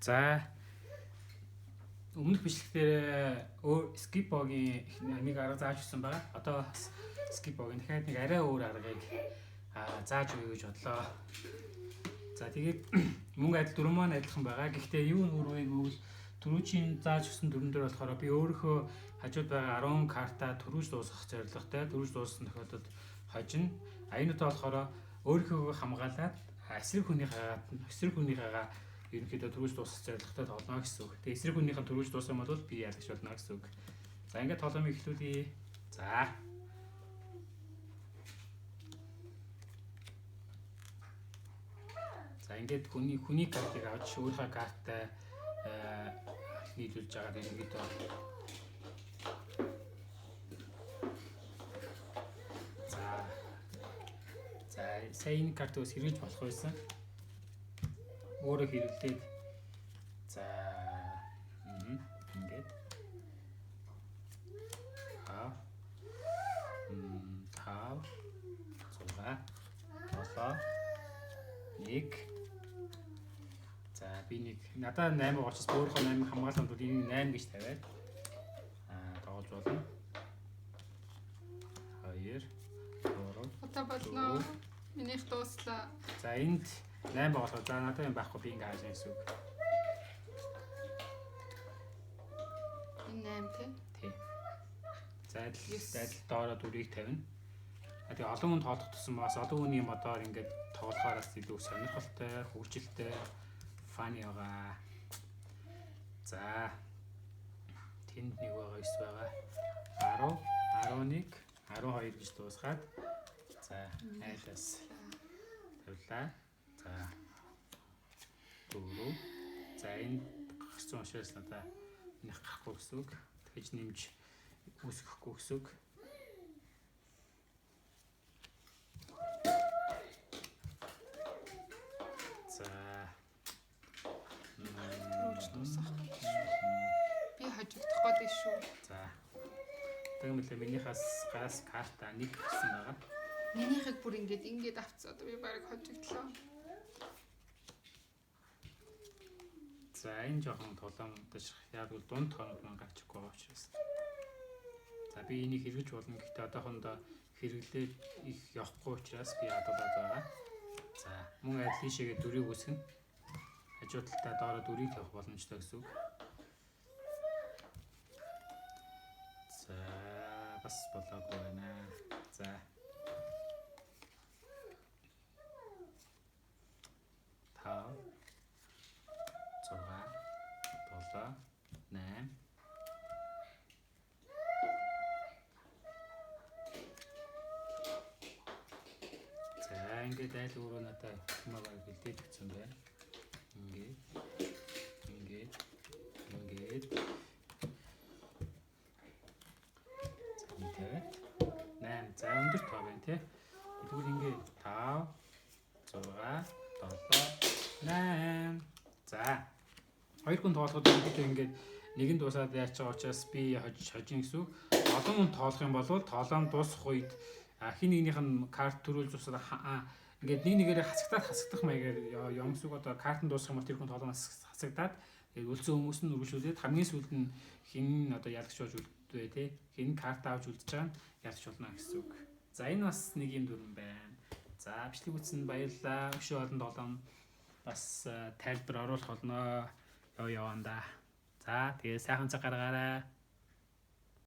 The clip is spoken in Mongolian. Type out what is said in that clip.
За өмнөх бичлэгтээ skip богийн нэг арга зааж өгсөн байгаа. Одоо skip богийн дахиад нэг арай өөр аргыг зааж өгье гэж бодлоо. За тэгээд мөнгө адил дүрм маань адилхан байгаа. Гэхдээ юу нөр вэ гэвэл түрүүчийн зааж өгсөн дүрм дээр болохоор би өөрийнхөө хажууд байгаа 10 карта түрүүж дуусгах зорилготой. Түрүүж дууссан тохиолдолд хожино. Аянуудаа болохоор өөрийнхөө хамгаалаад эсрэг хүнийхээ ерөнхийдөө түрүүж дуусгах зорилготой тоглоно гэсэн үг. Тэгээ эсрэг хүнийхэн түрүүж дууссан бол би яалагч болно гэсэн үг. За ингээд тоглоомыг эхлүүлье. За. За ингээд хүний картыг авч өөрийнхөө карттай нийлүүлж байгаа ерөнхийдөө За сая энэ картыг бас хэрэгж болох байсан. Өөрөө хэрэглээд за ингээд 1 за би нэг надад 8 байгаа учраас өөрийнхөө 8 хамгаалсан бол энийг 8 гэж тавиад тоглож болно. 2 3 Одоо болно. Минийх дууслаа. За энд 8 болохоор за надад юм байхгүй би ингээ хааж гэсэн үг. Энэ 8 тий. За адил доороо дүрийг тавина. Тэгээ олон хүн тоолох тусан бас олон хүний модоор ингээд тоглохоороос илүү сонирхолтой, хөгжилтэй, фаны байгаа. За тэнд нэг байгаа 9 байгаа. 10, 11, 12 гэж дуусгаад за айлаас тавилаа. За 4. За энэ гарсан учраас надаа нэг гарахгүй гэсэн үг. Тэгэж нэмж үүсгэхгүй гэсэн үг. Би хожигдох гээд шүү. За. Тэгмэлээ минийхээс гаас карта 1 гэсэн байгаа. Минийхийг бүр ингээд авцгаа. Би барыг хожигдлоо. За энэ жоохон толомдож яг л дунд хоног маань гарчихгүй байгаа учраас. За би энийг хэрэгж болно. Гэхдээ одоохондоо хэрэглээд их явахгүй учраас би ядуулаад байгаа. За мөн адил ийшээгээ дүрийг үсгэн. Хажуу талдаа доороо дүрийг тавих боломжтой гэсэн үг. За бас болоогүй байна. За 5 6 7 8 За ингээд айл өөрөө надад хамаагаар бэлдээд өгсөн байна. Ингээд за өндөр тоо байна тий. Тэгвэл ингээд 5 6 7 8 за 2 хүн тоолоход ингээд нэгэн дуусаад яаж байгаа учраас би хожин гэсэн. Олон хүн тоолох юм бол тоолоом дуусах үед хин нэгнийх нь карт төрүүлж усаад ингээд нэг нэгээрээ хасагдах маягаар юмсуг одоо карт нь дуусах юм бол тэр хүн тоолоомоос хасагдаад тэгээд үлдсэн хүмүүс нь үргэлжлүүлээд хамгийн сүүлд нь хин одоо ялагч болж үлдвэ тий. Хин карт авч үлдэж байгаа нь ялагч болно гэсэн үг. За энэ бас нэг юм дүрм байна. За бичлэг үзсэн баярлалаа. Өшөө олон тоглоом бас тайлбар оруулах болно. Явандаа. За тэгээ сайхан цаг гаргаарай.